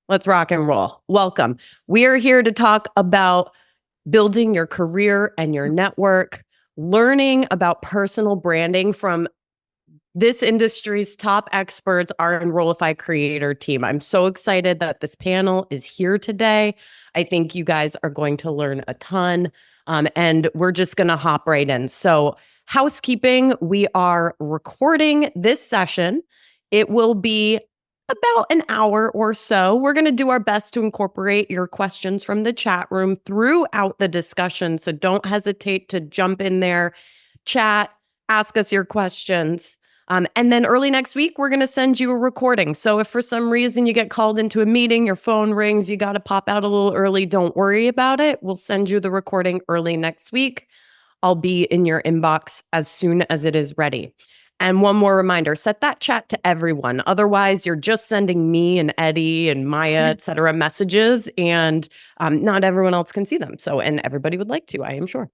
Let's rock and roll. Welcome. We are here to talk about building your career and your network, learning about personal branding from this industry's top experts, our Enrollify creator team. I'm so excited that this panel is here today. I think you guys are going to learn a ton, and we're just going to hop right in. So, housekeeping, we are recording this session. It will be about an hour or so. We're going to do our best to incorporate your questions from the chat room throughout the discussion. So don't hesitate to jump in there, chat, ask us your questions. And then early next week, we're going to send you a recording. So if for some reason you get called into a meeting, your phone rings, you got to pop out a little early, don't worry about it. We'll send you the recording early next week. I'll be in your inbox as soon as it is ready. And one more reminder, set that chat to everyone. Otherwise, you're just sending me and Eddie and Maya, et cetera, messages, and not everyone else can see them. So, and everybody would like to, I am sure.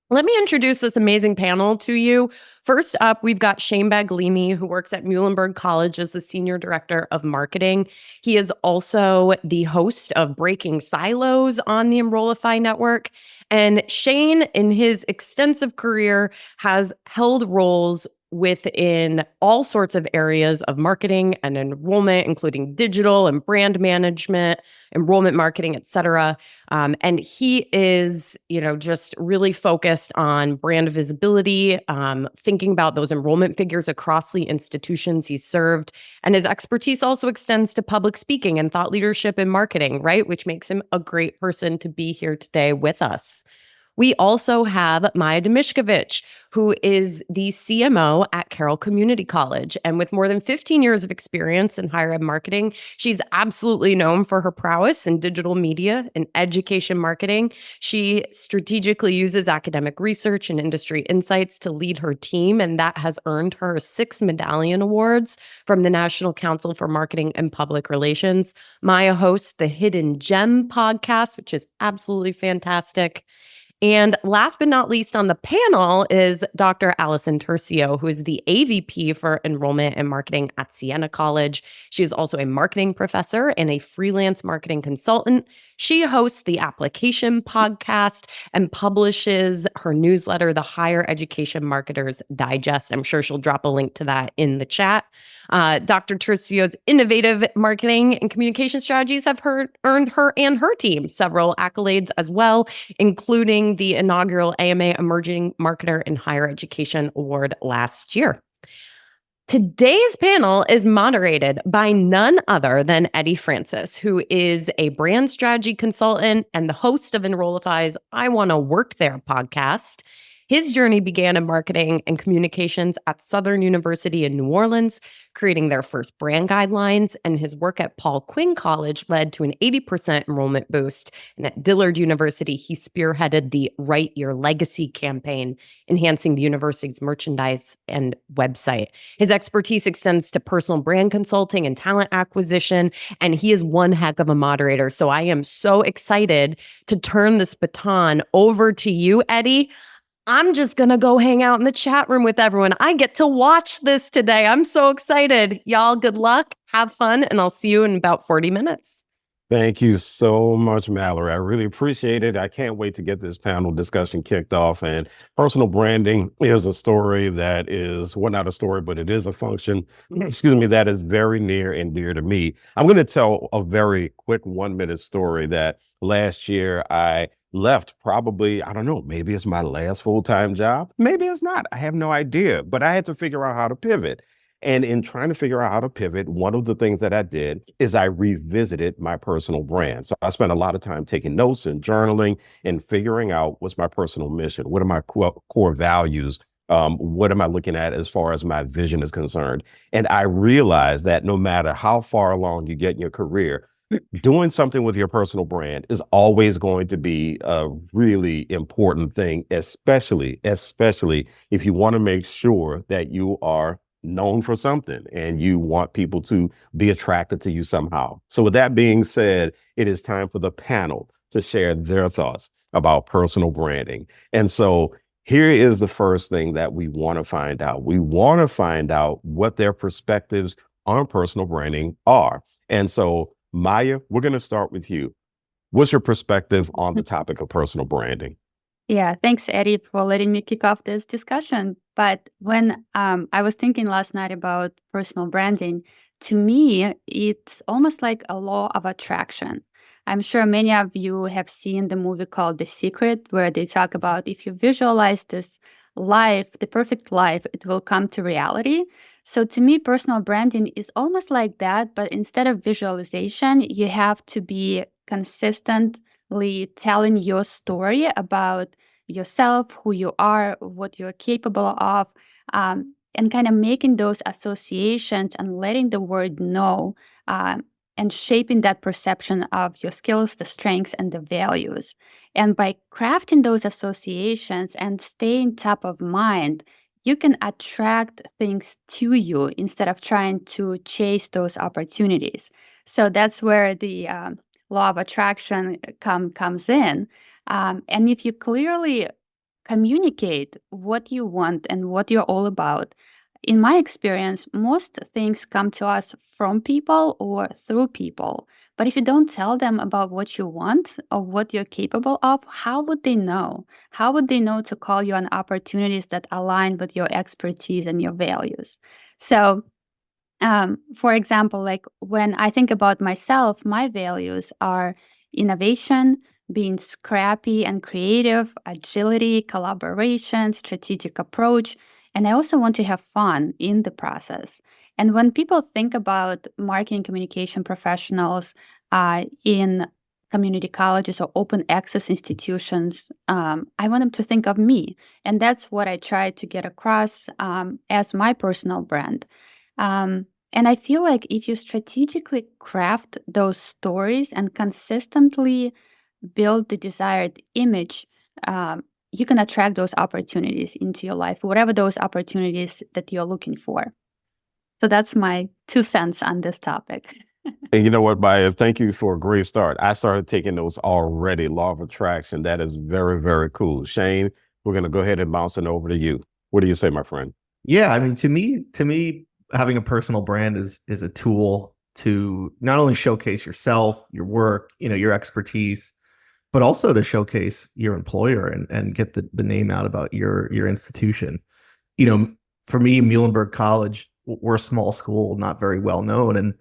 Let me introduce this amazing panel to you. First up, we've got Shane Baglini, who works at Muhlenberg College as the Senior Director of Marketing. He is also the host of Breaking Silos on the Enrollify Network. And Shane, in his extensive career, has held roles within all sorts of areas of marketing and enrollment, including digital and brand management, enrollment marketing, et cetera. And he is, just really focused on brand visibility, thinking about those enrollment figures across the institutions he's served. And his expertise also extends to public speaking and thought leadership in marketing, right? Which makes him a great person to be here today with us. We also have Maya Demishkovich, who is the CMO at Carroll Community College. And with more than 15 years of experience in higher ed marketing, she's absolutely known for her prowess in digital media and education marketing. She strategically uses academic research and industry insights to lead her team, and that has earned her 6 Medallion Awards from the National Council for Marketing and Public Relations. Maya hosts the Hidden Gem podcast, which is absolutely fantastic. And last but not least on the panel is Dr. Allison Tercio, who is the AVP for Enrollment and Marketing at Siena College. She is also a marketing professor and a freelance marketing consultant. She hosts the Application podcast and publishes her newsletter, the Higher Education Marketers Digest. I'm sure she'll drop a link to that in the chat. Dr. Tercio's innovative marketing and communication strategies have earned her and her team several accolades as well, including the inaugural AMA Emerging Marketer in Higher Education Award last year. Today's panel is moderated by none other than Eddie Francis, who is a brand strategy consultant and the host of Enrollify's I Want to Work There podcast. His journey began in marketing and communications at Southern University in New Orleans, creating their first brand guidelines, and his work at Paul Quinn College led to an 80% enrollment boost. And at Dillard University, he spearheaded the Write Your Legacy campaign, enhancing the university's merchandise and website. His expertise extends to personal brand consulting and talent acquisition, and he is one heck of a moderator. So I am so excited to turn this baton over to you, Eddie. I'm just going to go hang out in the chat room with everyone. I get to watch this today. I'm so excited. Y'all, good luck. Have fun. And I'll see you in about 40 minutes. Thank you so much, Mallory. I really appreciate it. I can't wait to get this panel discussion kicked off. And personal branding is a story that is, well, not a story, but it is a function, that is very near and dear to me. I'm going to tell a very quick 1-minute story that last year I left probably, I don't know, maybe it's my last full-time job. Maybe it's not. I have no idea, but I had to figure out how to pivot. And in trying to figure out how to pivot, one of the things that I did is I revisited my personal brand. So I spent a lot of time taking notes and journaling and figuring out what's my personal mission. What are my core values? What am I looking at as far as my vision is concerned? And I realized that no matter how far along you get in your career, doing something with your personal brand is always going to be a really important thing, especially if you want to make sure that you are known for something and you want people to be attracted to you somehow. So with that being said, it is time for the panel to share their thoughts about personal branding. And so here is the first thing that we want to find out. We want to find out what their perspectives on personal branding are. And so Maya, we're going to start with you. What's your perspective on the topic of personal branding? Yeah, thanks, Eddie, for letting me kick off this discussion. But when I was thinking last night about personal branding, to me, it's almost like a law of attraction. I'm sure many of you have seen the movie called The Secret, where they talk about if you visualize this life, the perfect life, it will come to reality. So to me, personal branding is almost like that, but instead of visualization, you have to be consistently telling your story about yourself, who you are, what you're capable of, and kind of making those associations and letting the world know, and shaping that perception of your skills, the strengths, and the values. And by crafting those associations and staying top of mind, you can attract things to you instead of trying to chase those opportunities. So that's where the law of attraction comes in. And if you clearly communicate what you want and what you're all about, in my experience, most things come to us from people or through people. But if you don't tell them about what you want or what you're capable of, how would they know? How would they know to call you on opportunities that align with your expertise and your values? So, for example, like when I think about myself, my values are innovation, being scrappy and creative, agility, collaboration, strategic approach, and I also want to have fun in the process. And when people think about marketing communication professionals in community colleges or open access institutions, I want them to think of me. And that's what I try to get across as my personal brand. And I feel like if you strategically craft those stories and consistently build the desired image, you can attract those opportunities into your life, whatever those opportunities that you're looking for. So that's my 2 cents on this topic. And you know what, Maya? Thank you for a great start. I started taking those already. Law of attraction. That is very, very cool. Shane, we're going to go ahead and bounce it over to you. What do you say, my friend? Yeah, I mean, to me, having a personal brand is a tool to not only showcase yourself, your work, your expertise, but also to showcase your employer and get the name out about your institution. You know, for me, Muhlenberg College, we're a small school, not very well known, and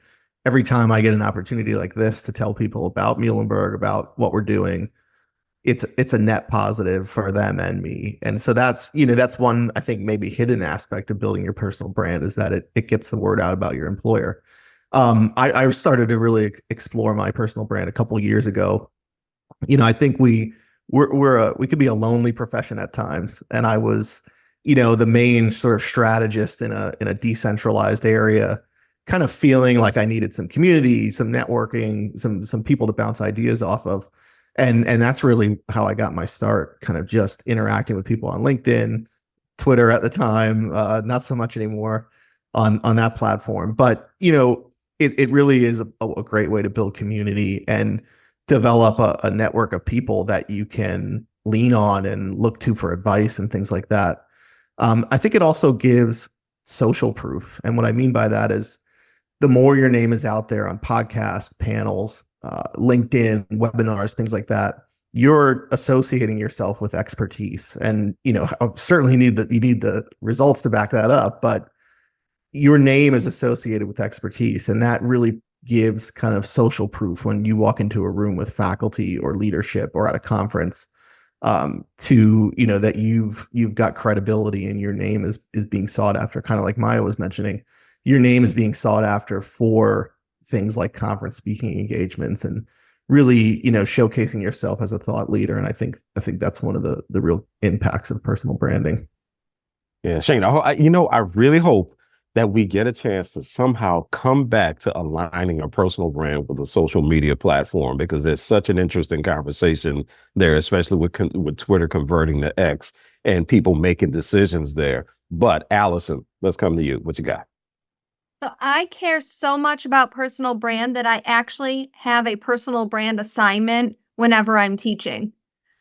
every time I get an opportunity like this to tell people about Muhlenberg, about what we're doing, it's a net positive for them and me. And so that's one, I think, maybe hidden aspect of building your personal brand, is that it gets the word out about your employer. I started to really explore my personal brand a couple years ago. I think we could be a lonely profession at times, and I was, the main sort of strategist in a decentralized area, kind of feeling like I needed some community, some networking, some people to bounce ideas off of. And that's really how I got my start, kind of just interacting with people on LinkedIn, Twitter at the time, not so much anymore on that platform. But it really is a great way to build community and develop a network of people that you can lean on and look to for advice and things like that. I think it also gives social proof. And what I mean by that is, the more your name is out there on podcasts, panels, LinkedIn, webinars, things like that, you're associating yourself with expertise. And certainly you need the results to back that up, but your name is associated with expertise, and that really gives kind of social proof when you walk into a room with faculty or leadership or at a conference, to that you've got credibility and your name is being sought after. Kind of like Maya was mentioning, your name is being sought after for things like conference speaking engagements and really showcasing yourself as a thought leader. And I think that's one of the real impacts of personal branding. Yeah, Shane, I really hope that we get a chance to somehow come back to aligning a personal brand with a social media platform, because there's such an interesting conversation there, especially with Twitter converting to X and people making decisions there. But Allison, let's come to you. What you got? So I care so much about personal brand that I actually have a personal brand assignment whenever I'm teaching.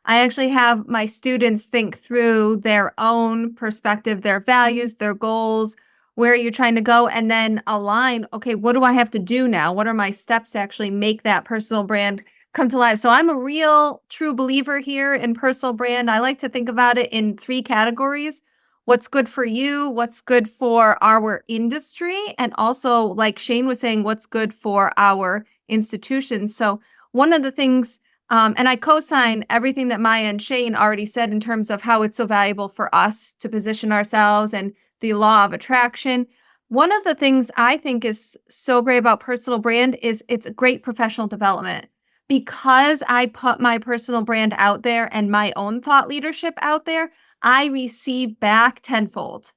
I actually have my students think through their own perspective, their values, their goals, where you're trying to go, and then align, okay, what do I have to do now? What are my steps to actually make that personal brand come to life? So I'm a real true believer here in personal brand. I like to think about it in 3 categories. What's good for you, what's good for our industry, and also, like Shane was saying, what's good for our institutions. So one of the things, and I co-sign everything that Maya and Shane already said in terms of how it's so valuable for us to position ourselves and the law of attraction. One of the things I think is so great about personal brand is it's a great professional development. Because I put my personal brand out there and my own thought leadership out there, I receive back tenfold.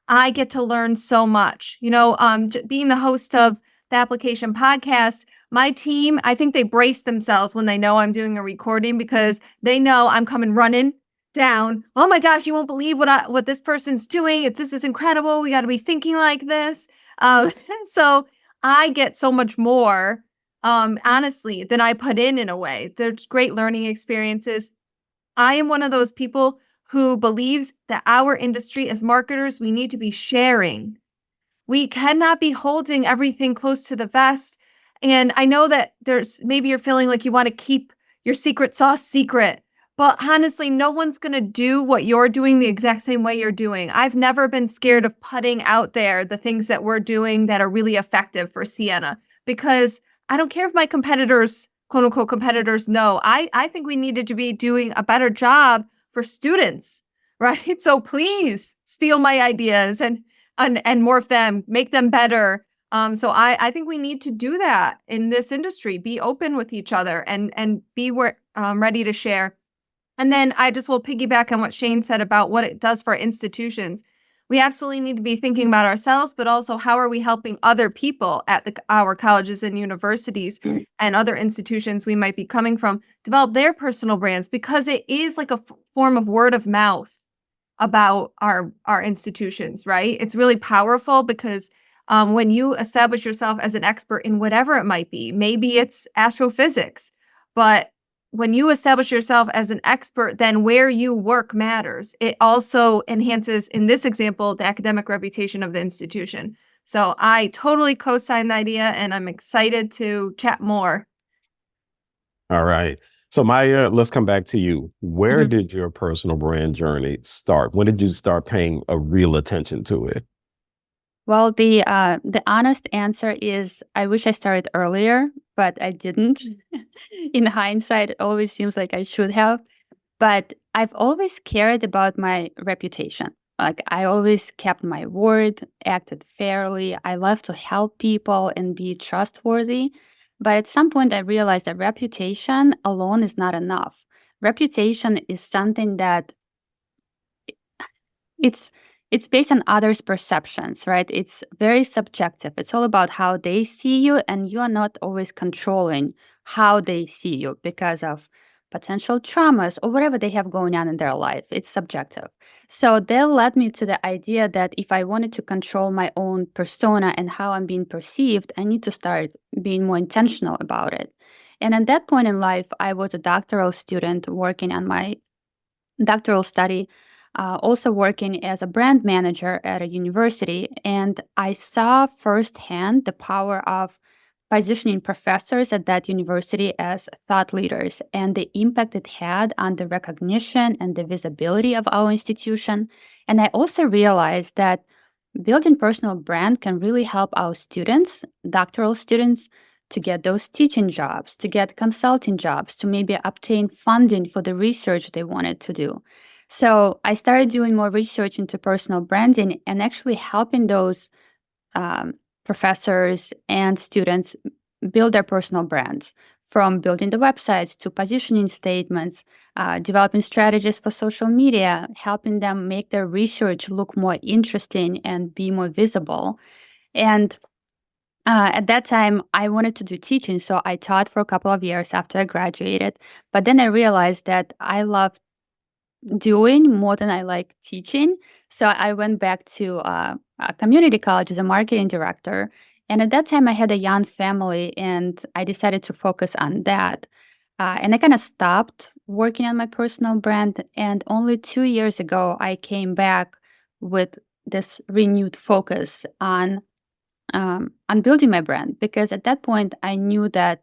I get to learn so much. Being the host of the Application Podcast, my team, I think they brace themselves when they know I'm doing a recording because they know I'm coming running down. Oh my gosh, you won't believe what this person's doing. This is incredible. We got to be thinking like this. So I get so much more, honestly, than I put in a way. There's great learning experiences. I am one of those people who believes that our industry as marketers, we need to be sharing. We cannot be holding everything close to the vest. And I know that maybe you're feeling like you want to keep your secret sauce secret, but honestly, no one's going to do what you're doing the exact same way you're doing. I've never been scared of putting out there the things that we're doing that are really effective for Sienna, because I don't care if my competitors, quote unquote competitors, know. I think we needed to be doing a better job for students, right? So please steal my ideas and morph them, make them better. So I think we need to do that in this industry. Be open with each other and be ready to share. And then I just will piggyback on what Shane said about what it does for institutions. We absolutely need to be thinking about ourselves, but also how are we helping other people at our colleges and universities and other institutions we might be coming from develop their personal brands, because it is like a form of word of mouth about our institutions, right? It's really powerful because when you establish yourself as an expert in whatever it might be, maybe it's astrophysics, but when you establish yourself as an expert, then where you work matters. It also enhances, in this example, the academic reputation of the institution. So I totally co-sign the idea, and I'm excited to chat more. All right. So Maya, let's come back to you. Where Mhm. did your personal brand journey start? When did you start paying a real attention to it? Well, the honest answer is I wish I started earlier, but I didn't. In hindsight, it always seems like I should have. But I've always cared about my reputation. Like I always kept my word, acted fairly. I love to help people and be trustworthy. But at some point, I realized that reputation alone is not enough. Reputation is something that it's it's based on others' perceptions, right? It's very subjective. It's all about how they see you, and you are not always controlling how they see you because of potential traumas or whatever they have going on in their life. It's subjective. So that led me to the idea that if I wanted to control my own persona and how I'm being perceived, I need to start being more intentional about it. And at that point in life, I was a doctoral student working on my doctoral study, also working as a brand manager at a university. And I saw firsthand the power of positioning professors at that university as thought leaders and the impact it had on the recognition and the visibility of our institution. And I also realized that building personal brand can really help our students, doctoral students, to get those teaching jobs, to get consulting jobs, to maybe obtain funding for the research they wanted to do. So I started doing more research into personal branding and actually helping those professors and students build their personal brands, from building the websites to positioning statements, developing strategies for social media, helping them make their research look more interesting and be more visible. And at that time, I wanted to do teaching, so I taught for a couple of years after I graduated. But then I realized that I loved doing more than I like teaching. So I went back to a community college as a marketing director. And at that time, I had a young family, and I decided to focus on that. And I kind of stopped working on my personal brand. And only 2 years ago, I came back with this renewed focus on building my brand, because at that point I knew that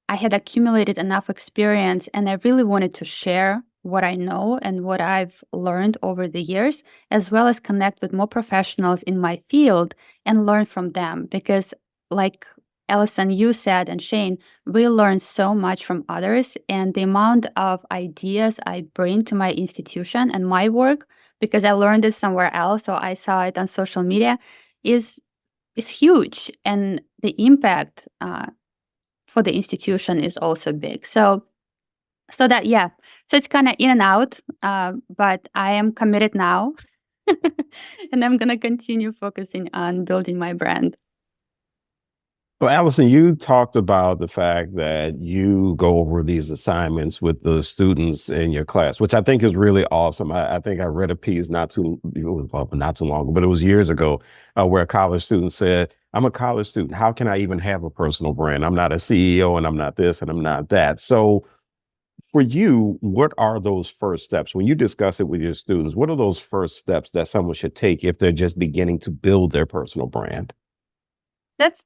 I had accumulated enough experience and I really wanted to share what I know and what I've learned over the years, as well as connect with more professionals in my field and learn from them. Because, like Allison, you said, and Shane, we learn so much from others, and the amount of ideas I bring to my institution and my work, because I learned it somewhere else, so I saw it on social media, is huge, and the impact for the institution is also big. So it's kind of in and out, but I am committed now, and I'm gonna continue focusing on building my brand. So, Allison, you talked about the fact that you go over these assignments with the students in your class, which I think is really awesome. I think I read a piece not too long ago, but it was years ago, where a college student said, "I'm a college student. How can I even have a personal brand? I'm not a CEO, and I'm not this, and I'm not that." So, for you, what are those first steps when you discuss it with your students? What are those first steps that someone should take if they're just beginning to build their personal brand?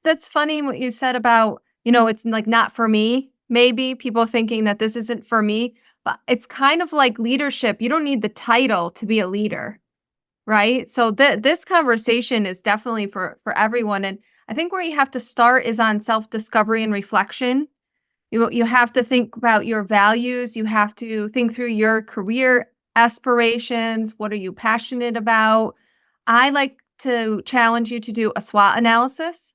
That's funny what you said about, it's like not for me, maybe people thinking that this isn't for me, but it's kind of like leadership. You don't need the title to be a leader, right? So this conversation is definitely for everyone. And I think where you have to start is on self-discovery and reflection. You have to think about your values. You have to think through your career aspirations. What are you passionate about? I like to challenge you to do a SWOT analysis.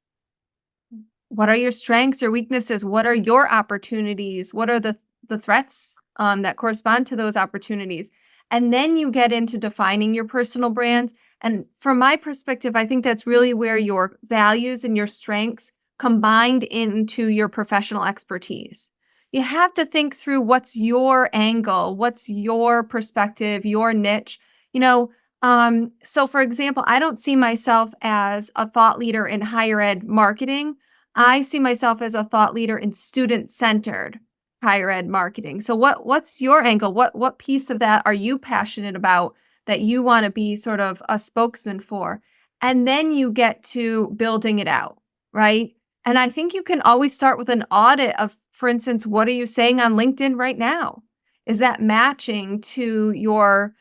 What are your strengths or weaknesses? What are your opportunities? What are the threats that correspond to those opportunities? And then you get into defining your personal brands. And from my perspective, I think that's really where your values and your strengths combined into your professional expertise. You have to think through what's your angle, what's your perspective, your niche. So for example, I don't see myself as a thought leader in higher ed marketing. I see myself as a thought leader in student-centered higher ed marketing. So what's your angle? What piece of that are you passionate about that you want to be sort of a spokesman for? And then you get to building it out, right? And I think you can always start with an audit of, for instance, what are you saying on LinkedIn right now? Is that matching to your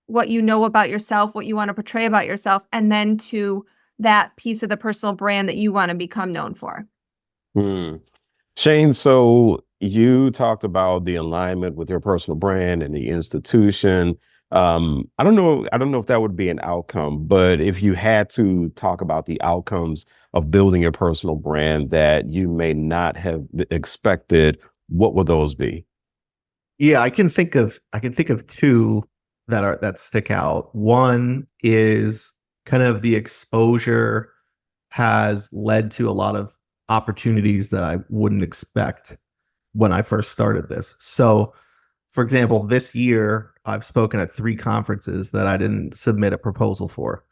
what you know about yourself, what you want to portray about yourself, and then to that piece of the personal brand that you want to become known for? Hmm. Shane, so you talked about the alignment with your personal brand and the institution. I don't know if that would be an outcome, but if you had to talk about the outcomes of building your personal brand that you may not have expected, what would those be? Yeah, I can think of two that stick out. One is kind of the exposure has led to a lot of opportunities that I wouldn't expect when I first started this. So, for example, this year I've spoken at 3 conferences that I didn't submit a proposal for.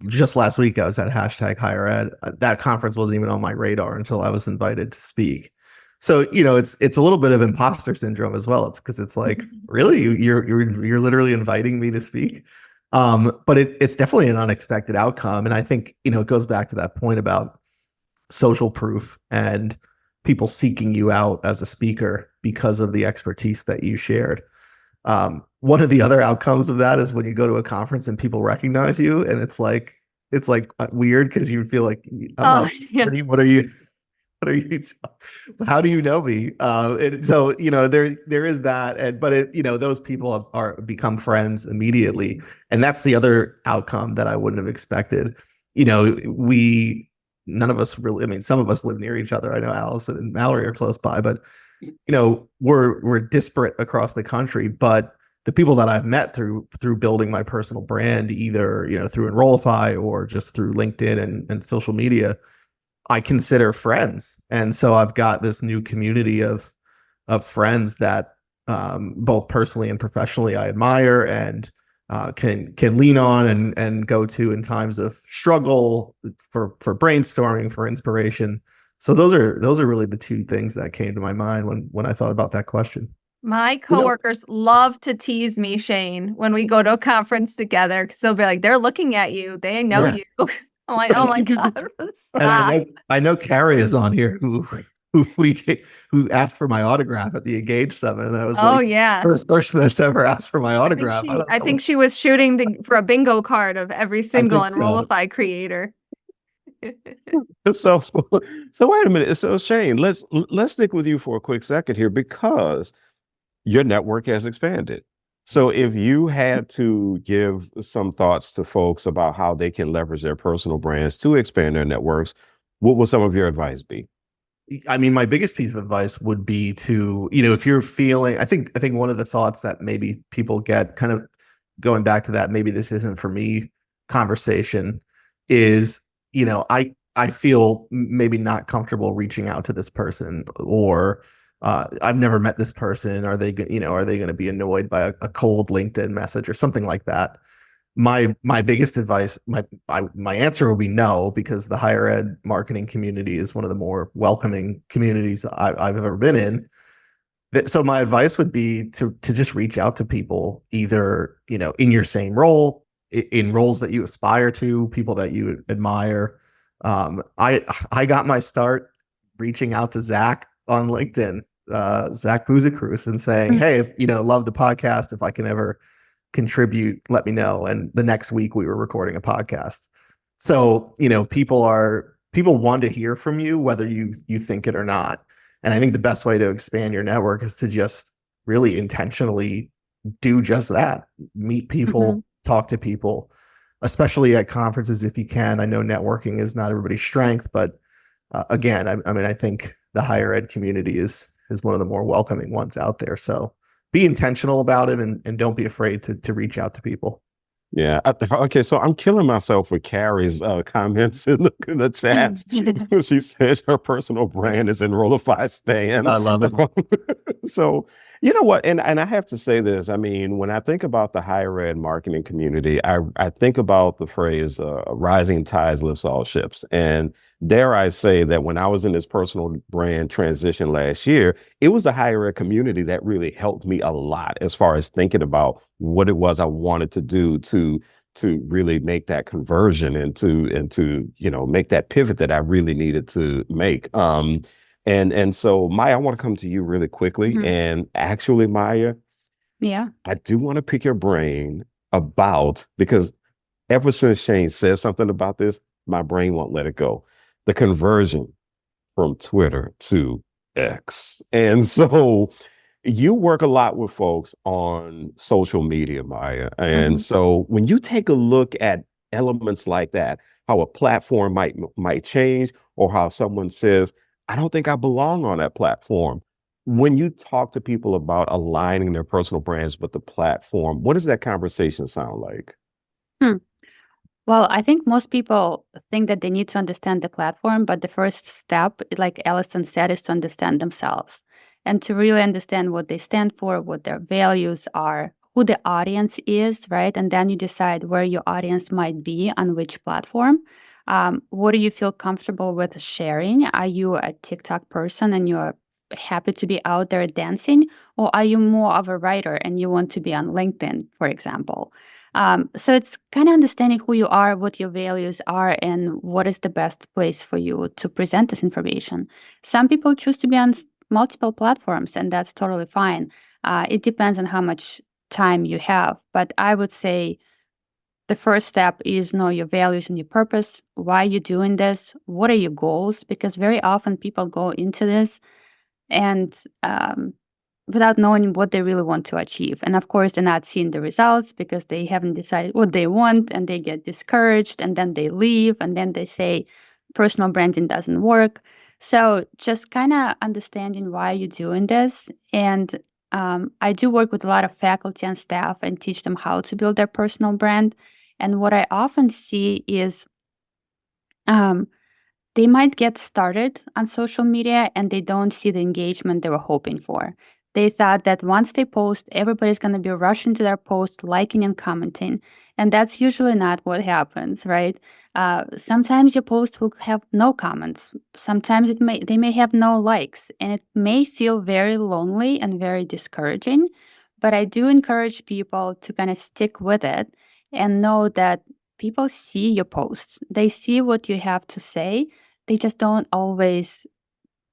Just last week I was at #HigherEd. That conference wasn't even on my radar until I was invited to speak. So, it's a little bit of imposter syndrome as well. It's because it's like, really, you're literally inviting me to speak. But it's definitely an unexpected outcome. And I think, it goes back to that point about social proof and people seeking you out as a speaker because of the expertise that you shared. One of the other outcomes of that is when you go to a conference and people recognize you, and it's like weird because you feel like, I'm not Yeah. what are you? What are you? How do you know me? So there is that, but those people are become friends immediately, and that's the other outcome that I wouldn't have expected. We none of us really. I mean, some of us live near each other. I know Allison and Mallory are close by, but we're disparate across the country. But the people that I've met through building my personal brand, either through Enrollify or just through LinkedIn and social media, I consider friends. And so I've got this new community of friends that both personally and professionally I admire and can lean on and go to in times of struggle, for brainstorming, for inspiration. So those are really the two things that came to my mind when I thought about that question. My coworkers love to tease me, Shane, when we go to a conference together, because they'll be like, they're looking at you. They know Yeah. you. I'm like, oh my God. And Stop. I know Carrie is on here who asked for my autograph at the Engage Summit. And I was Oh like, yeah. first person that's ever asked for my autograph. I think she was shooting for a bingo card of every single think so. Enrollify creator. So, so wait a minute. So Shane, let's stick with you for a quick second here, because your network has expanded. So if you had to give some thoughts to folks about how they can leverage their personal brands to expand their networks, what would some of your advice be? I mean, my biggest piece of advice would be to, you know, if you're feeling, I think one of the thoughts that maybe people get, kind of going back to that, maybe this isn't for me conversation, is, you know, I feel maybe not comfortable reaching out to this person, or I've never met this person. Are they going to be annoyed by a cold LinkedIn message or something like that? My biggest advice, my answer will be no, because the higher ed marketing community is one of the more welcoming communities I've ever been in. So my advice would be to just reach out to people, either, you know, in your same role, in roles that you aspire to, people that you admire. I got my start reaching out to Zach on LinkedIn, Zach Buzicruz, and saying, hey, if you know, love the podcast, if I can ever contribute, let me know. And the next week we were recording a podcast. So, you know, people want to hear from you, whether you think it or not. And I think the best way to expand your network is to just really intentionally do just that. Meet people, talk to people, especially at conferences if you can. I know networking is not everybody's strength, but again, I mean, I think the higher ed community is one of the more welcoming ones out there. So be intentional about it, and don't be afraid to reach out to people. Yeah. Okay. So I'm killing myself with Carrie's comments in the chats. She says her personal brand is Enrollify Stan. I love it. So, you know what? And I have to say this. I mean, when I think about the higher ed marketing community, I think about the phrase rising tides lifts all ships. And dare I say that when I was in this personal brand transition last year, it was the higher ed community that really helped me a lot as far as thinking about what it was I wanted to do to really make that conversion and to you know, make that pivot that I really needed to make. And so Maya, I want to come to you really quickly. And actually, Maya, Yeah. I do want to pick your brain about, because ever since Shane said something about this, my brain won't let it go. The conversion from Twitter to X. And so you work a lot with folks on social media, Maya. And so when you take a look at elements like that, how a platform might change, or how someone says, I don't think I belong on that platform. When you talk to people about aligning their personal brands with the platform, what does that conversation sound like? Well, I think most people think that they need to understand the platform, but the first step, like Allison said, is to understand themselves and to really understand what they stand for, what their values are, who the audience is, right? And then you decide where your audience might be on which platform. What do you feel comfortable with sharing? Are you a TikTok person and you're happy to be out there dancing? Or are you more of a writer and you want to be on LinkedIn, for example? So it's kind of understanding who you are, what your values are, and what is the best place for you to present this information. Some people choose to be on multiple platforms, and that's totally fine. It depends on how much time you have. But I would say the first step is know your values and your purpose. Why are you doing this? What are your goals? Because very often people go into this and without knowing what they really want to achieve. And of course, they're not seeing the results because they haven't decided what they want, and they get discouraged, and then they leave, and then they say personal branding doesn't work. So just kind of understanding why you're doing this. And I do work with a lot of faculty and staff and teach them how to build their personal brand. And what I often see is they might get started on social media and they don't see the engagement they were hoping for. They thought that once they post, everybody's going to be rushing to their post, liking and commenting. And that's usually not what happens, right? Sometimes your post will have no comments. Sometimes they may have no likes, and it may feel very lonely and very discouraging. But I do encourage people to kind of stick with it and know that people see your posts. They see what you have to say. They just don't always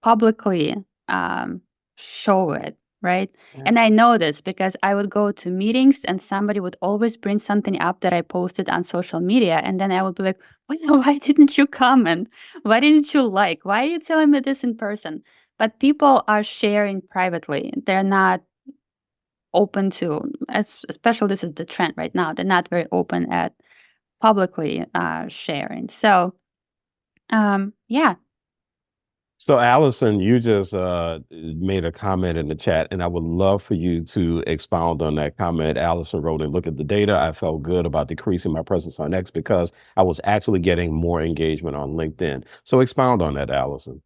publicly show it, right? And I know this because I would go to meetings and somebody would always bring something up that I posted on social media. And then I would be like, why didn't you comment? Why didn't you like? Why are you telling me this in person? But people are sharing privately. They're not open to, especially this is the trend right now. They're not very open at publicly sharing. So, yeah. So, Allison, you just made a comment in the chat, and I would love for you to expound on that comment. Allison wrote, and look at the data. I felt good about decreasing my presence on X because I was actually getting more engagement on LinkedIn. So, expound on that, Allison.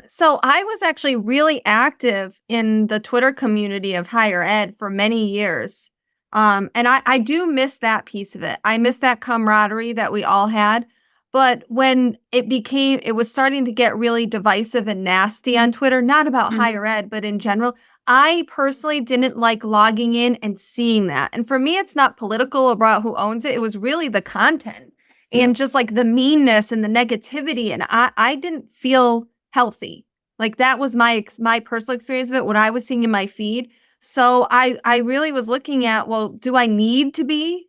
So I was actually really active in the Twitter community of higher ed for many years. And I do miss that piece of it. I miss that camaraderie that we all had. But when it was starting to get really divisive and nasty on Twitter, not about higher ed, but in general, I personally didn't like logging in and seeing that. And for me, it's not political about who owns it. It was really the content and just like the meanness and the negativity. And I didn't feel healthy. Like that was my personal experience of it, what I was seeing in my feed. So I really was looking at, well, do I need to be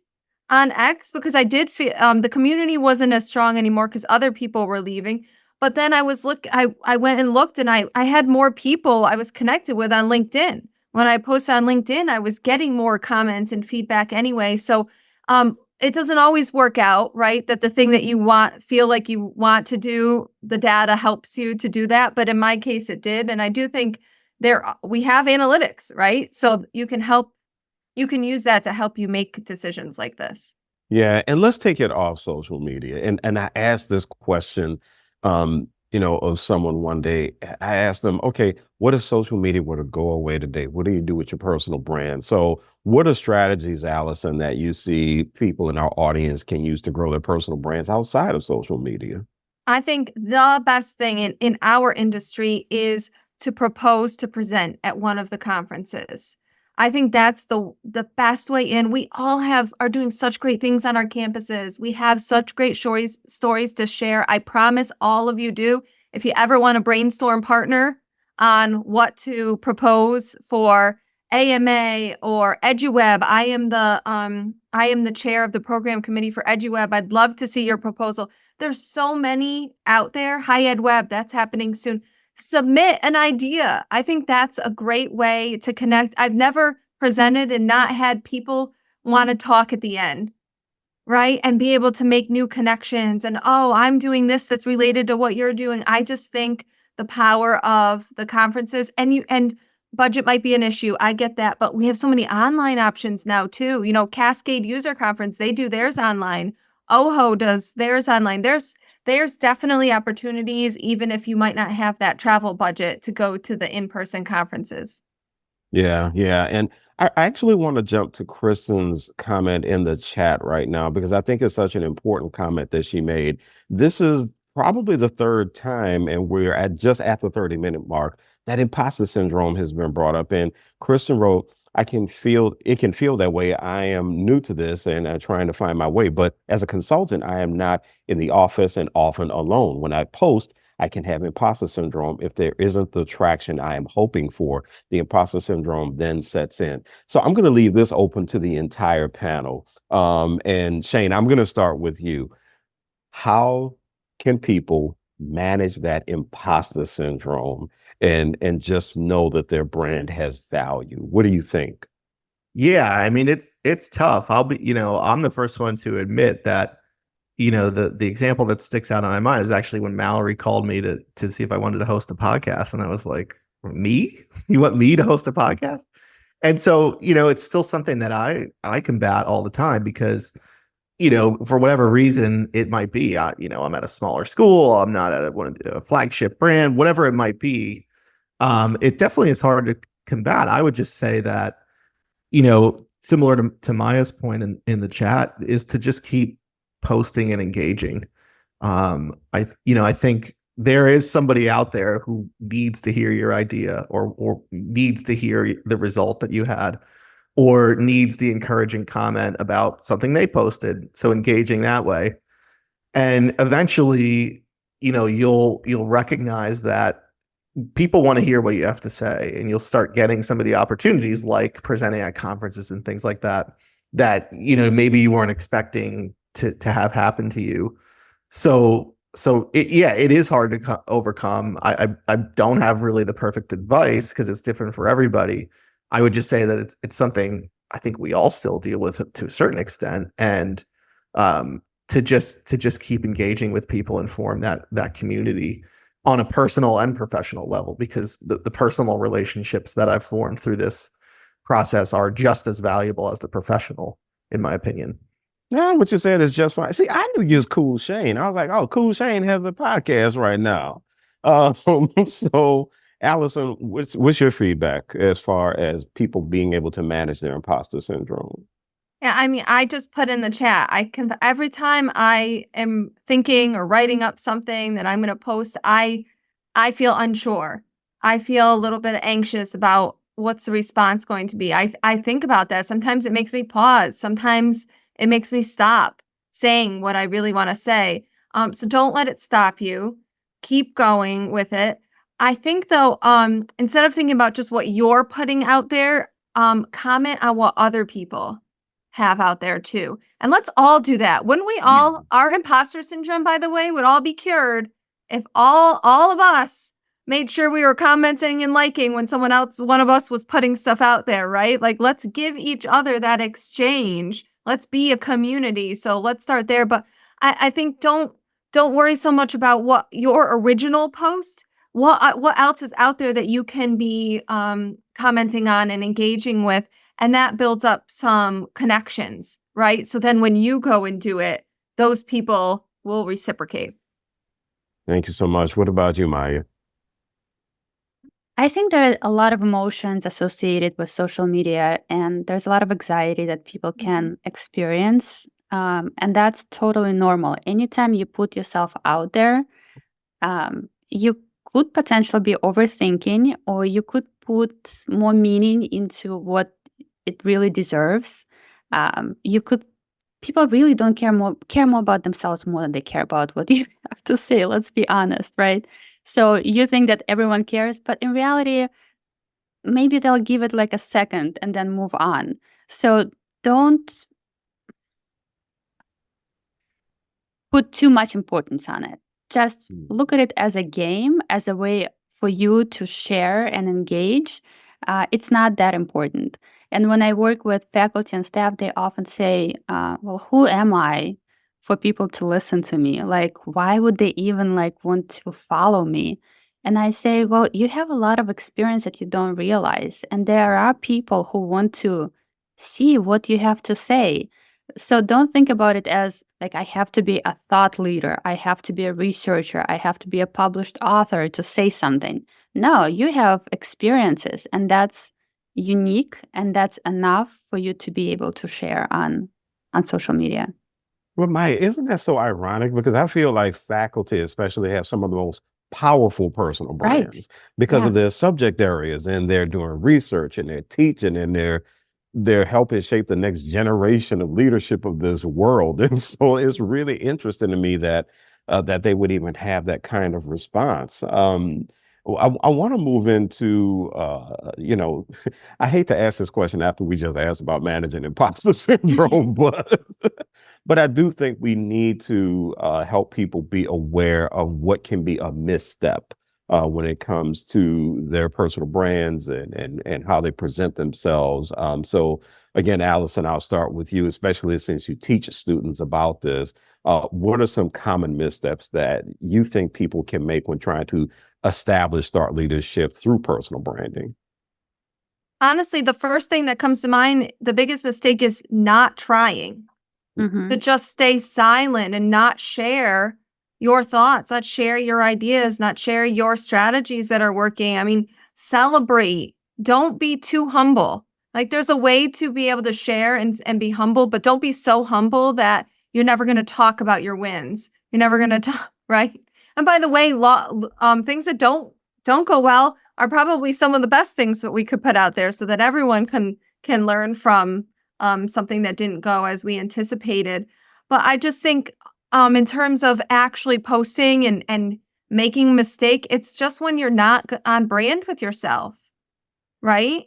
on X? Because I did feel the community wasn't as strong anymore because other people were leaving. But then I went and looked and I had more people I was connected with on LinkedIn. When I posted on LinkedIn, I was getting more comments and feedback anyway. So it doesn't always work out, right? That the thing that you feel like you want to do, the data helps you to do that. But in my case, it did. And I do think we have analytics, right? So you can use that to help you make decisions like this. Yeah, and let's take it off social media. And I asked this question, of someone one day. I asked them, okay, what if social media were to go away today? What do you do with your personal brand? So, what are strategies, Allison, that you see people in our audience can use to grow their personal brands outside of social media? I think the best thing in our industry is to propose to present at one of the conferences. I think that's the best way in. We all are doing such great things on our campuses. We have such great stories to share. I promise all of you do. If you ever want to brainstorm partner on what to propose for AMA or EduWeb, I am the chair of the program committee for EduWeb. I'd love to see your proposal. There's so many out there. High Ed Web, that's happening soon. Submit an idea. I think that's a great way to connect. I've never presented and not had people want to talk at the end, right? And be able to make new connections. And, oh, I'm doing this that's related to what you're doing. I just think the power of the conferences and budget might be an issue. I get that. But we have so many online options now, too. Cascade User Conference, they do theirs online. OHO does theirs online. There's definitely opportunities, even if you might not have that travel budget to go to the in-person conferences. Yeah, yeah. And I actually want to jump to Kristen's comment in the chat right now because I think it's such an important comment that she made. This is probably the third time, and we're just at the 30-minute mark, that imposter syndrome has been brought up. And Kristen wrote, it can feel that way. I am new to this and I'm trying to find my way. But as a consultant, I am not in the office and often alone. When I post, I can have imposter syndrome if there isn't the traction I am hoping for. The imposter syndrome then sets in. So I'm going to leave this open to the entire panel. And Shane, I'm going to start with you. How can people manage that imposter syndrome and just know that their brand has value? What do you think? Yeah, I mean it's tough. I'm the first one to admit that, the example that sticks out in my mind is actually when Mallory called me to see if I wanted to host a podcast, and I was like, "Me? You want me to host a podcast?" And so, it's still something that I combat all the time because, for whatever reason it might be, I'm at a smaller school, I'm not at a flagship brand, whatever it might be. It definitely is hard to combat. I would just say that, similar to Maya's point in the chat, is to just keep posting and engaging. I think there is somebody out there who needs to hear your idea, or needs to hear the result that you had, or needs the encouraging comment about something they posted. So engaging that way. And eventually, you'll recognize that people want to hear what you have to say, and you'll start getting some of the opportunities, like presenting at conferences and things like that, maybe you weren't expecting to have happen to you. So it is hard to overcome. I don't have really the perfect advice, because it's different for everybody. I would just say that it's something I think we all still deal with to a certain extent, and to just keep engaging with people and form that community on a personal and professional level, because the personal relationships that I've formed through this process are just as valuable as the professional, in my opinion. Yeah, what you said is just fine. See, I knew you was Cool Shane. I was like, oh, Cool Shane has a podcast right now. So Allison, what's your feedback as far as people being able to manage their imposter syndrome? Yeah, I mean, I just put in the chat. Every time I am thinking or writing up something that I'm going to post, I feel unsure. I feel a little bit anxious about what's the response going to be. I think about that. Sometimes it makes me pause. Sometimes it makes me stop saying what I really want to say. So don't let it stop you. Keep going with it. I think, though, instead of thinking about just what you're putting out there, comment on what other people have out there too. And let's all do that. Wouldn't we all, our imposter syndrome, by the way, would all be cured if all of us made sure we were commenting and liking when one of us was putting stuff out there, right? Like, let's give each other that exchange. Let's be a community. So let's start there. But I think don't worry so much about what your original post, what else is out there that you can be commenting on and engaging with. And that builds up some connections, right? So then when you go and do it, those people will reciprocate. Thank you so much. What about you, Maya? I think there are a lot of emotions associated with social media, and there's a lot of anxiety that people can experience. And that's totally normal. Anytime you put yourself out there, you could potentially be overthinking, or you could put more meaning into what it really deserves. People really don't care more about themselves more than they care about what you have to say. Let's be honest, right? So you think that everyone cares, but in reality, maybe they'll give it like a second and then move on. So don't put too much importance on it. Just look at it as a game, as a way for you to share and engage. It's not that important. And when I work with faculty and staff, they often say, well, who am I for people to listen to me? Like, why would they even want to follow me? And I say, well, you have a lot of experience that you don't realize. And there are people who want to see what you have to say. So don't think about it as like, I have to be a thought leader. I have to be a researcher. I have to be a published author to say something. No, you have experiences, and that's unique, and that's enough for you to be able to share on social media. Well, Maya, isn't that so ironic? Because I feel like faculty especially have some of the most powerful personal Right. brands because Yeah. of their subject areas, and they're doing research and they're teaching and they're helping shape the next generation of leadership of this world. And so it's really interesting to me that that they would even have that kind of response. I want to move into, I hate to ask this question after we just asked about managing imposter syndrome, but I do think we need to help people be aware of what can be a misstep when it comes to their personal brands and how they present themselves. So again, Allison, I'll start with you, especially since you teach students about this. What are some common missteps that you think people can make when trying to establish thought leadership through personal branding? Honestly, the first thing that comes to mind, the biggest mistake is not trying. Mhm. To just stay silent and not share your thoughts, not share your ideas, not share your strategies that are working. I mean, celebrate. Don't be too humble. Like there's a way to be able to share and be humble, but don't be so humble that you're never going to talk about your wins. You're never going to talk, right? And by the way, things that don't go well are probably some of the best things that we could put out there so that everyone can learn from something that didn't go as we anticipated. But I just think in terms of actually posting and making a mistake, it's just when you're not on brand with yourself, right?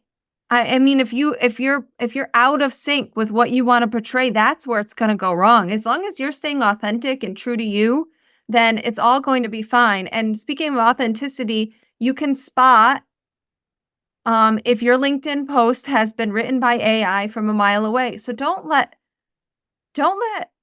I mean, if you're out of sync with what you want to portray, that's where it's going to go wrong. As long as you're staying authentic and true to you, then it's all going to be fine. And speaking of authenticity, you can spot if your LinkedIn post has been written by AI from a mile away. So don't let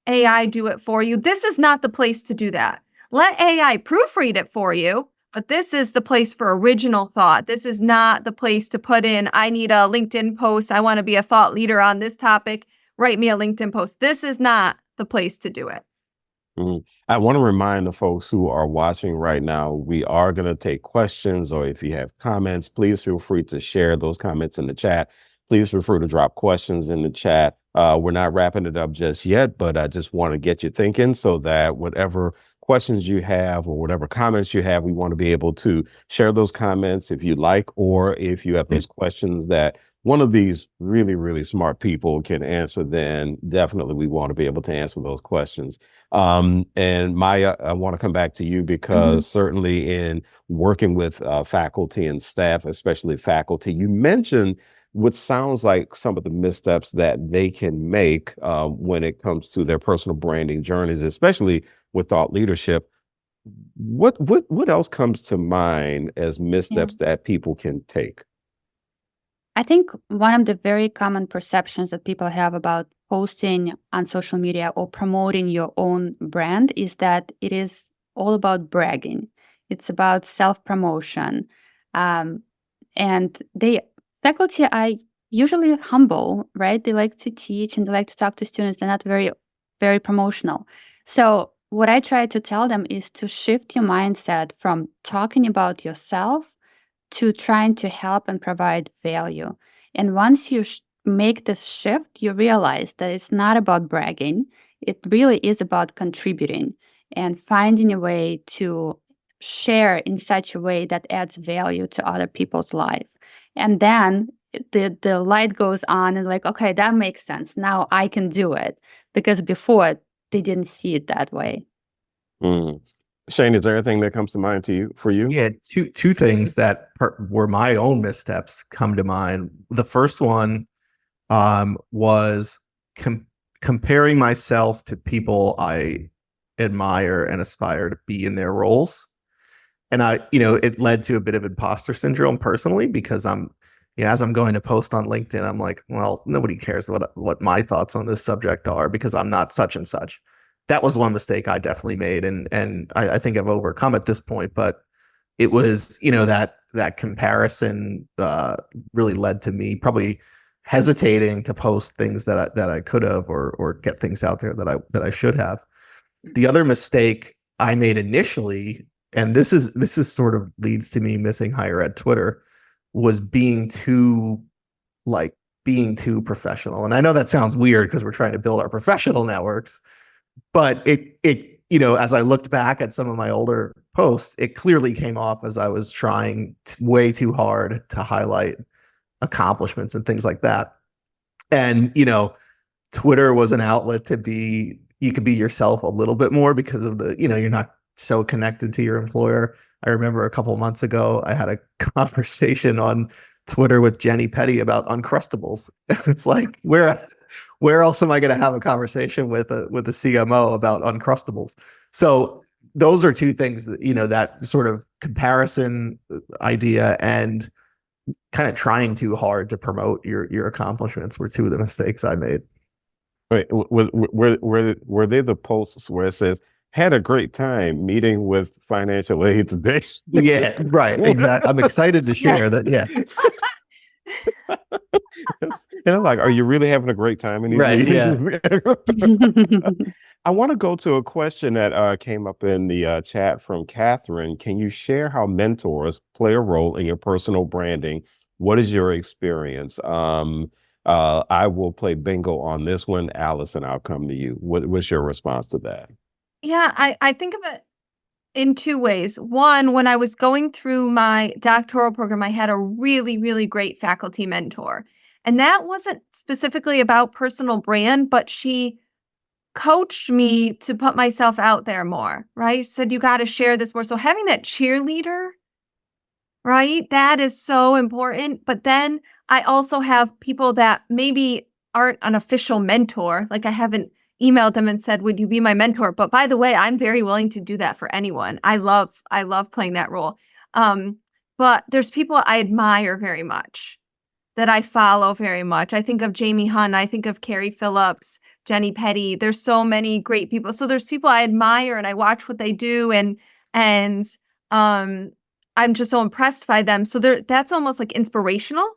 AI do it for you. This is not the place to do that. Let AI proofread it for you, but this is the place for original thought. This is not the place to put in, I need a LinkedIn post. I want to be a thought leader on this topic. Write me a LinkedIn post. This is not the place to do it. I want to remind the folks who are watching right now, we are going to take questions, or if you have comments, please feel free to share those comments in the chat. Please feel free to drop questions in the chat. We're not wrapping it up just yet, but I just want to get you thinking so that whatever questions you have or whatever comments you have, we want to be able to share those comments if you like, or if you have those questions that one of these really, really smart people can answer, then definitely we want to be able to answer those questions. And Maya, I want to come back to you because certainly in working with faculty and staff, especially faculty, you mentioned what sounds like some of the missteps that they can make when it comes to their personal branding journeys, especially with thought leadership. What else comes to mind as missteps that people can take? I think one of the very common perceptions that people have about posting on social media or promoting your own brand is that it is all about bragging. It's about self-promotion. And faculty are usually humble, right? They like to teach and they like to talk to students. They're not very, very promotional. So what I try to tell them is to shift your mindset from talking about yourself to trying to help and provide value. And once you make this shift, you realize that it's not about bragging. It really is about contributing and finding a way to share in such a way that adds value to other people's life. And then the light goes on and like, okay, that makes sense. Now I can do it. Because before they didn't see it that way. Shane, is there anything that comes to mind for you? Yeah, two things that were my own missteps come to mind. The first one was comparing myself to people I admire and aspire to be in their roles. And it led to a bit of imposter syndrome personally, because as I'm going to post on LinkedIn, I'm like, well, nobody cares what my thoughts on this subject are because I'm not such and such. That was one mistake I definitely made, and I think I've overcome at this point. But it was, that comparison really led to me probably hesitating to post things that I could have or get things out there that I should have. The other mistake I made initially, and this is sort of leads to me missing higher ed Twitter, was being too professional. And I know that sounds weird because we're trying to build our professional networks. But it as I looked back at some of my older posts, it clearly came off as I was trying way too hard to highlight accomplishments and things like that. And, Twitter was an outlet you could be yourself a little bit more because of you're not so connected to your employer. I remember a couple of months ago, I had a conversation on Twitter with Jenny Petty about Uncrustables. It's like, where else am I going to have a conversation with a CMO about Uncrustables? So those are two things that, that sort of comparison idea and kind of trying too hard to promote your accomplishments were two of the mistakes I made. Wait, were they the posts where it says, had a great time meeting with financial aid today? Yeah, right. Exactly. I'm excited to share that. Yeah. And I'm like, are you really having a great time in these meetings? Yeah. I want to go to a question that came up in the chat from Catherine. Can you share how mentors play a role in your personal branding What is your experience? I will play bingo on this one. Allison, I'll come to you. What's your response to that? Yeah, I think of it in two ways. One, when I was going through my doctoral program, I had a really, really great faculty mentor. And that wasn't specifically about personal brand, but she coached me to put myself out there more, right? She said, you got to share this more. So having that cheerleader, right? That is so important. But then I also have people that maybe aren't an official mentor. Like I haven't emailed them and said, would you be my mentor? But by the way, I'm very willing to do that for anyone. I love playing that role. But there's people I admire very much, that I follow very much. I think of Jamie Hunt. I think of Carrie Phillips, Jenny Petty. There's so many great people. So there's people I admire and I watch what they do, and I'm just so impressed by them. So that's almost like inspirational.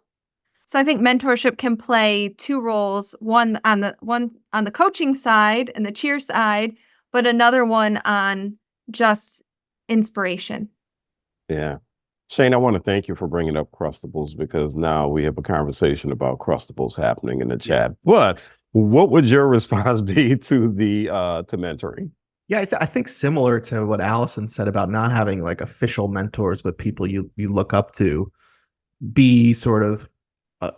So I think mentorship can play two roles: one on the coaching side and the cheer side, but another one on just inspiration. Yeah. Shane, I want to thank you for bringing up Crustables, because now we have a conversation about Crustables happening in the chat. But what would your response be to the to mentoring? Yeah, I think similar to what Allison said about not having like official mentors, but people you look up to, be sort of a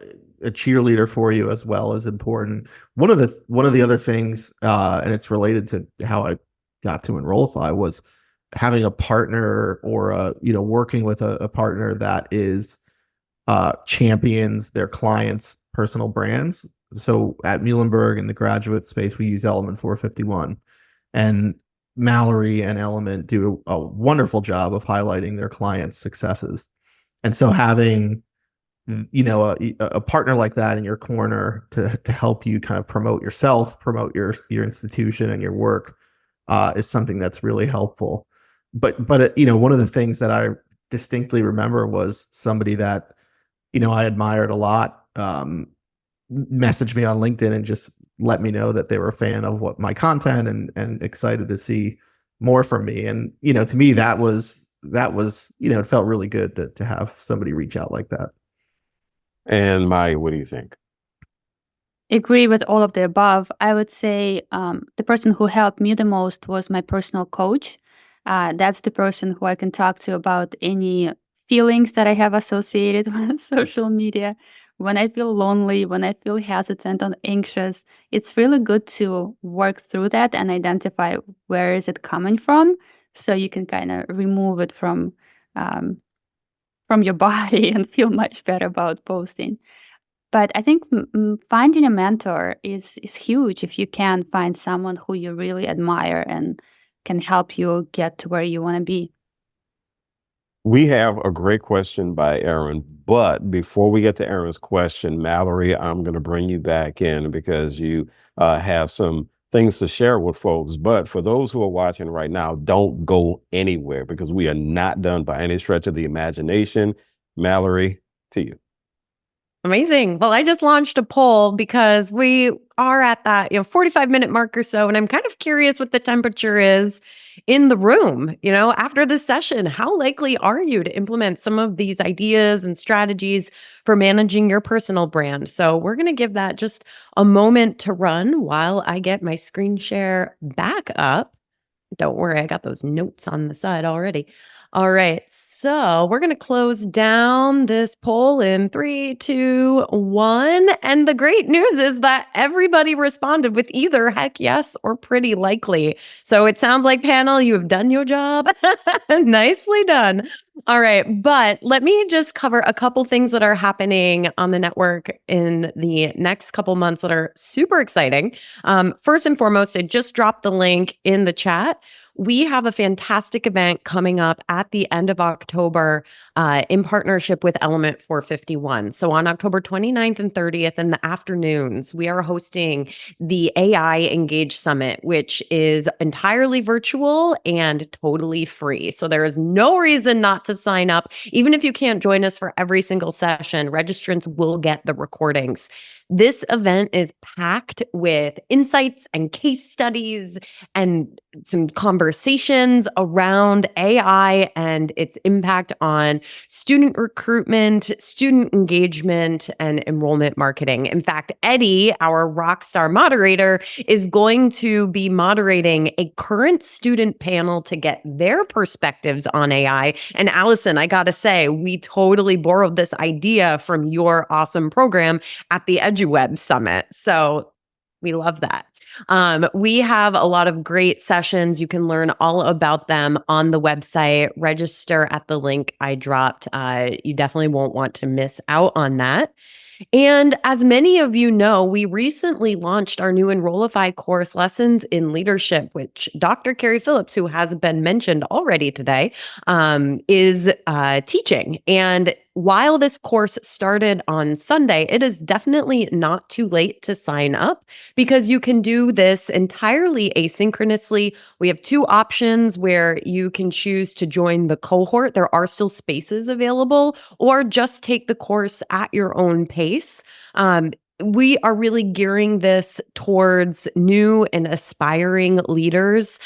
cheerleader for you as well is important. One of the other things, and it's related to how I got to Enrollify, was having a partner, or working with a partner that is champions their clients' personal brands. So at Muhlenberg in the graduate space, we use Element 451, and Mallory and Element do a wonderful job of highlighting their clients' successes. And so having a partner like that in your corner to help you kind of promote yourself, promote your institution and your work, is something that's really helpful. But one of the things that I distinctly remember was somebody that I admired a lot messaged me on LinkedIn and just let me know that they were a fan of what my content, and excited to see more from me. And to me, that was it felt really good to have somebody reach out like that. And Maya, what do you think? Agree with all of the above. I would say the person who helped me the most was my personal coach. That's the person who I can talk to about any feelings that I have associated with social media. When I feel lonely, when I feel hesitant or anxious, it's really good to work through that and identify where is it coming from, so you can kind of remove it from your body and feel much better about posting. But I think finding a mentor is huge if you can find someone who you really admire and can help you get to where you want to be. We have a great question by Aaron, but before we get to Aaron's question, Mallory, I'm going to bring you back in because you have some things to share with folks. But for those who are watching right now, don't go anywhere, because we are not done by any stretch of the imagination. Mallory, to you. Amazing. Well, I just launched a poll because we are at that 45-minute mark or so, and I'm kind of curious what the temperature is in the room. After this session, how likely are you to implement some of these ideas and strategies for managing your personal brand? So we're going to give that just a moment to run while I get my screen share back up. Don't worry, I got those notes on the side already. All right, so we're going to close down this poll in 3, 2, 1. And the great news is that everybody responded with either heck yes or pretty likely. So it sounds like, panel, you have done your job. Nicely done. All right, but let me just cover a couple things that are happening on the network in the next couple months that are super exciting. First and foremost, I just dropped the link in the chat. We have a fantastic event coming up at the end of October in partnership with Element 451. So on October 29th and 30th in the afternoons, we are hosting the AI Engage Summit, which is entirely virtual and totally free. So there is no reason not to sign up. Even if you can't join us for every single session, registrants will get the recordings. This event is packed with insights and case studies and some conversations around AI and its impact on student recruitment, student engagement, and enrollment marketing. In fact, Eddie, our rock star moderator, is going to be moderating a current student panel to get their perspectives on AI. And Allison, I got to say, we totally borrowed this idea from your awesome program at the EduWeb Summit. So we love that. We have a lot of great sessions. You can learn all about them on the website. Register at the link I dropped. You definitely won't want to miss out on that. And as many of you know, we recently launched our new Enrollify course, Lessons in Leadership, which Dr. Carrie Phillips, who has been mentioned already today, is teaching. And while this course started on Sunday, it is definitely not too late to sign up because you can do this entirely asynchronously. We have two options where you can choose to join the cohort. There are still spaces available, or just take the course at your own pace. We are really gearing this towards new and aspiring leaders.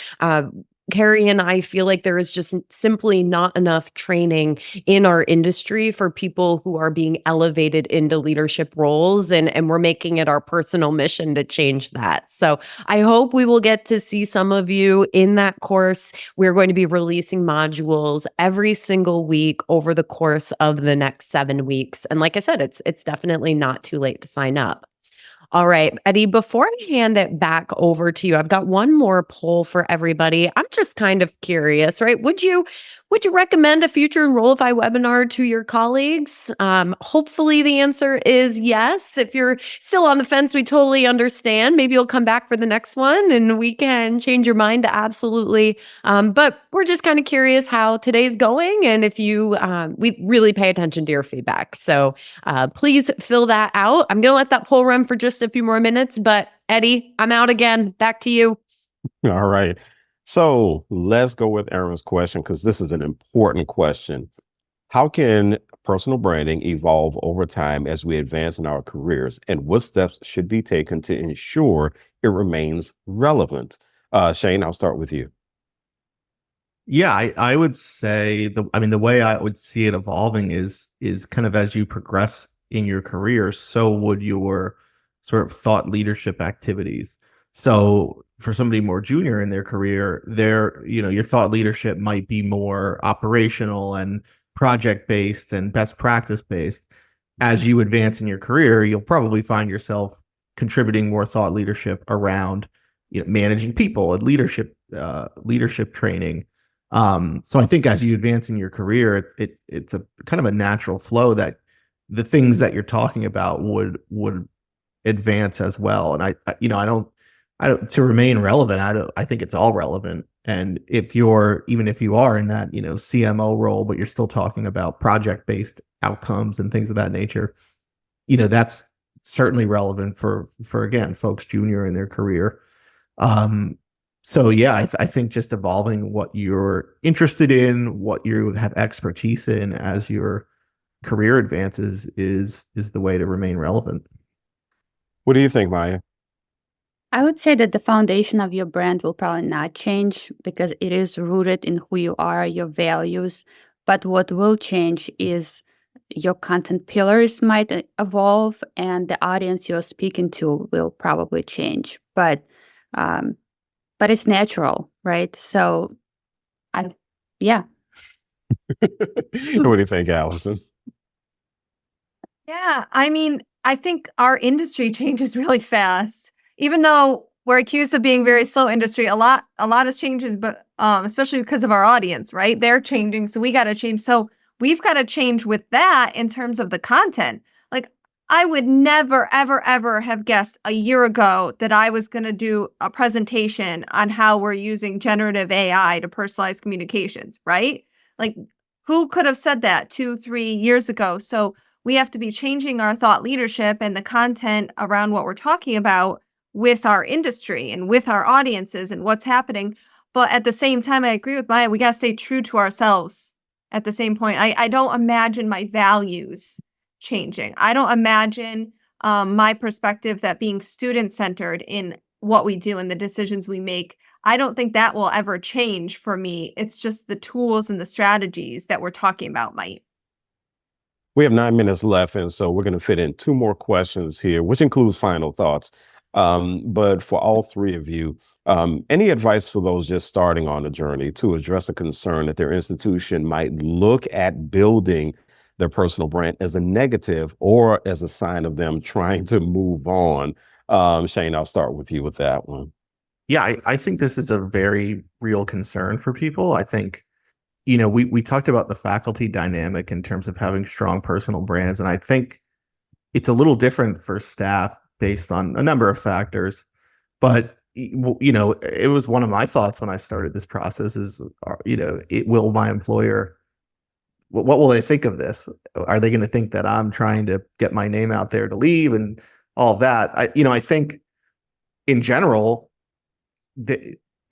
Carrie and I feel like there is just simply not enough training in our industry for people who are being elevated into leadership roles, and we're making it our personal mission to change that. So I hope we will get to see some of you in that course. We're going to be releasing modules every single week over the course of the next 7 weeks. And like I said, it's definitely not too late to sign up. All right, Eddie, before I hand it back over to you, I've got one more poll for everybody. I'm just kind of curious, right? Would you recommend a future Enrollify webinar to your colleagues? Hopefully the answer is yes. If you're still on the fence, we totally understand. Maybe you'll come back for the next one and we can change your mind to absolutely. But we're just kind of curious how today's going, and if we really pay attention to your feedback. So please fill that out. I'm going to let that poll run for just a few more minutes, but Eddie, I'm out again. Back to you. All right. So let's go with Aaron's question, because this is an important question. How can personal branding evolve over time as we advance in our careers, and what steps should be taken to ensure it remains relevant? Shane, I'll start with you. Yeah, I would say the way I would see it evolving is kind of as you progress in your career, so would your sort of thought leadership activities. So for somebody more junior in their career, your thought leadership might be more operational and project based and best practice based. As you advance in your career, you'll probably find yourself contributing more thought leadership around managing people and leadership training. So I think as you advance in your career, it's a kind of a natural flow that the things that you're talking about would advance as well. And I don't to remain relevant, I think it's all relevant. And even if you are in that CMO role, but you're still talking about project-based outcomes and things of that nature, that's certainly relevant for again folks junior in their career. So yeah, I think just evolving what you're interested in, what you have expertise in as your career advances is the way to remain relevant. What do you think, Maya? I would say that the foundation of your brand will probably not change because it is rooted in who you are, your values. But what will change is your content pillars might evolve, and the audience you're speaking to will probably change. But it's natural, right? So, yeah. What do you think, Allison? Yeah, I mean, I think our industry changes really fast. Even though we're accused of being very slow industry, a lot has changes, but especially because of our audience, right? They're changing, so we got to change. So we've got to change with that in terms of the content. Like, I would never, ever, ever have guessed a year ago that I was going to do a presentation on how we're using generative AI to personalize communications, right? Like, who could have said that 2-3 years ago? So we have to be changing our thought leadership and the content around what we're talking about with our industry and with our audiences and what's happening. But at the same time, I agree with Maya, we got to stay true to ourselves at the same point. I don't imagine my values changing. I don't imagine my perspective that being student-centered in what we do and the decisions we make, I don't think that will ever change for me. It's just the tools and the strategies that we're talking about might. We have 9 minutes left, and so we're going to fit in 2 more questions here, which includes final thoughts. But for all 3 of you, any advice for those just starting on the journey to address a concern that their institution might look at building their personal brand as a negative or as a sign of them trying to move on? Shane, I'll start with you with that one. Yeah, I think this is a very real concern for people. I think, we talked about the faculty dynamic in terms of having strong personal brands, and I think it's a little different for staff based on a number of factors. But it was one of my thoughts when I started this process is, will my employer, what will they think of this? Are they going to think that I'm trying to get my name out there to leave and all of that? I think in general,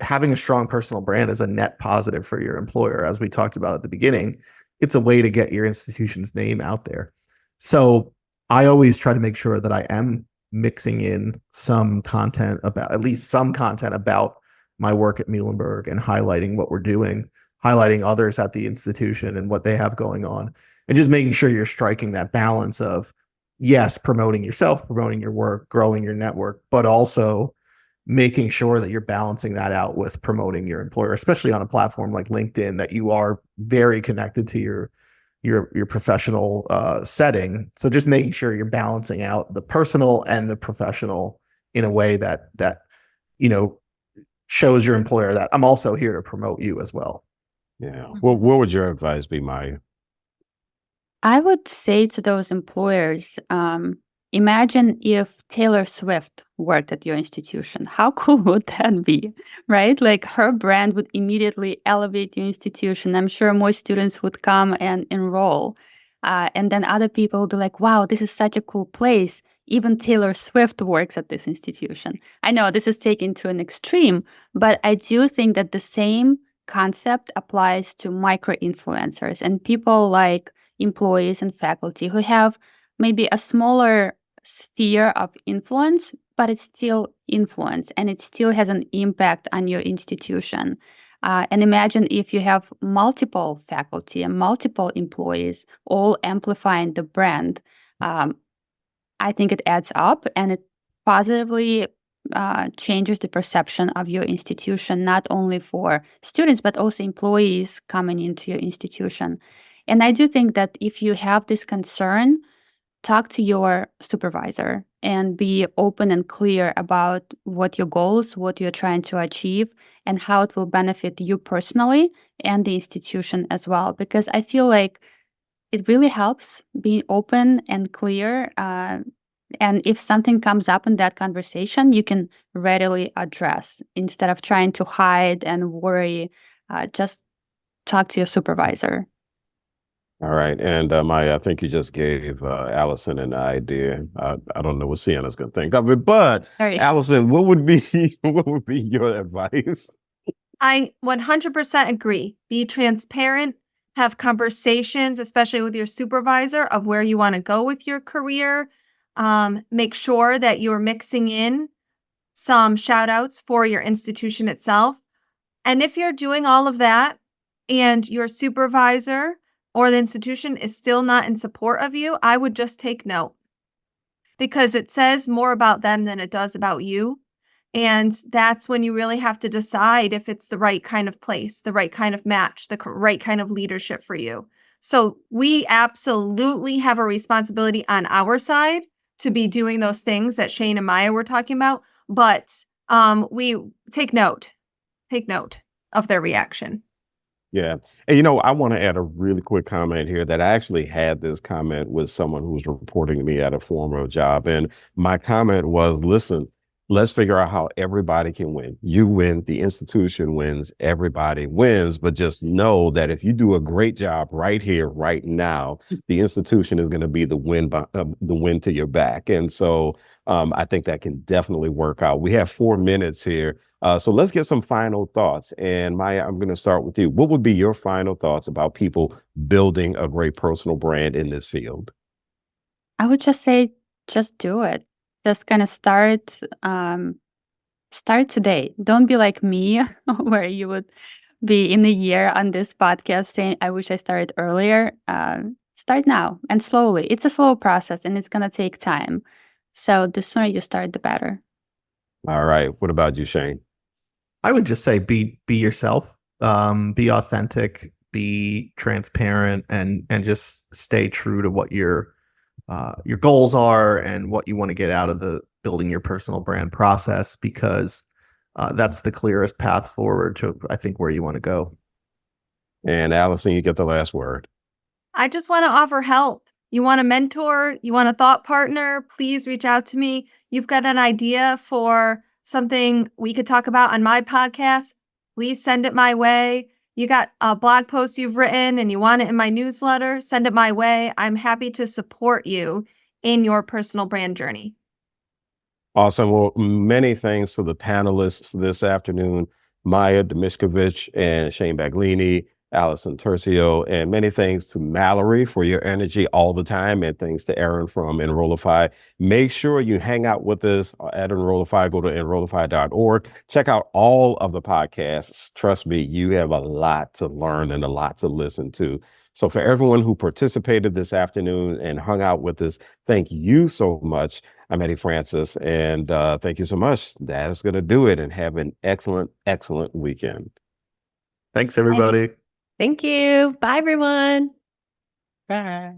having a strong personal brand is a net positive for your employer. As we talked about at the beginning, it's a way to get your institution's name out there. So I always try to make sure that I am mixing in at least some content about my work at Muhlenberg and highlighting what we're doing, highlighting others at the institution and what they have going on, and just making sure you're striking that balance of, yes, promoting yourself, promoting your work, growing your network, but also making sure that you're balancing that out with promoting your employer, especially on a platform like LinkedIn, that you are very connected to your professional setting. So just making sure you're balancing out the personal and the professional in a way that shows your employer that I'm also here to promote you as well. Yeah. Well, what would your advice be, Maya? I would say to those employers, imagine if Taylor Swift worked at your institution. How cool would that be, right? Like her brand would immediately elevate your institution. I'm sure more students would come and enroll. And then other people would be like, wow, this is such a cool place. Even Taylor Swift works at this institution. I know this is taken to an extreme, but I do think that the same concept applies to micro-influencers and people like employees and faculty who have maybe a smaller sphere of influence, but it's still influence and it still has an impact on your institution. And imagine if you have multiple faculty and multiple employees all amplifying the brand. I think it adds up and it positively changes the perception of your institution, not only for students, but also employees coming into your institution. And I do think that if you have this concern, talk to your supervisor and be open and clear about what your goals, what you're trying to achieve, and how it will benefit you personally and the institution as well. Because I feel like it really helps being open and clear. And if something comes up in that conversation, you can readily address instead of trying to hide and worry. Just talk to your supervisor. All right. And Maya, I think you just gave Allison an idea. I don't know what Sienna's going to think of it, but Sorry. Allison, what would be your advice? I 100% agree. Be transparent, have conversations, especially with your supervisor, of where you want to go with your career. Make sure that you're mixing in some shout outs for your institution itself. And if you're doing all of that and your supervisor or the institution is still not in support of you, I would just take note, because it says more about them than it does about you. And that's when you really have to decide if it's the right kind of place, the right kind of match, the right kind of leadership for you. So we absolutely have a responsibility on our side to be doing those things that Shane and Maya were talking about, but we take note of their reaction. Yeah. And, I want to add a really quick comment here that I actually had this comment with someone who was reporting to me at a former job. And my comment was, listen, let's figure out how everybody can win. You win, the institution wins, everybody wins. But just know that if you do a great job right here, right now, the institution is going to be the win to your back. And so I think that can definitely work out. We have 4 minutes here. So let's get some final thoughts. And Maya, I'm going to start with you. What would be your final thoughts about people building a great personal brand in this field? I would just say, just do it. Just kind of start today. Don't be like me, where you would be in a year on this podcast saying, I wish I started earlier. Start now and slowly. It's a slow process and it's going to take time. So the sooner you start, the better. All right. What about you, Shane? I would just say be yourself, be authentic, be transparent, and just stay true to what your goals are and what you want to get out of the building your personal brand process, because that's the clearest path forward to, I think, where you want to go. And Allison, you get the last word. I just want to offer help. You want a mentor? You want a thought partner? Please reach out to me. You've got an idea for something we could talk about on my podcast? Please send it my way. You got a blog post you've written and you want it in my newsletter? Send it my way. I'm happy to support you in your personal brand journey. Awesome. Well, many thanks to the panelists this afternoon, Maya Demishkovich and Shane Baglini, Allison Tercio, and many thanks to Mallory for your energy all the time, and thanks to Aaron from Enrollify. Make sure you hang out with us at Enrollify. Go to enrollify.org. Check out all of the podcasts. Trust me, you have a lot to learn and a lot to listen to. So for everyone who participated this afternoon and hung out with us, thank you so much. I'm Eddie Francis, and thank you so much. That is going to do it, and have an excellent, excellent weekend. Thanks, everybody. Thank you. Bye, everyone. Bye.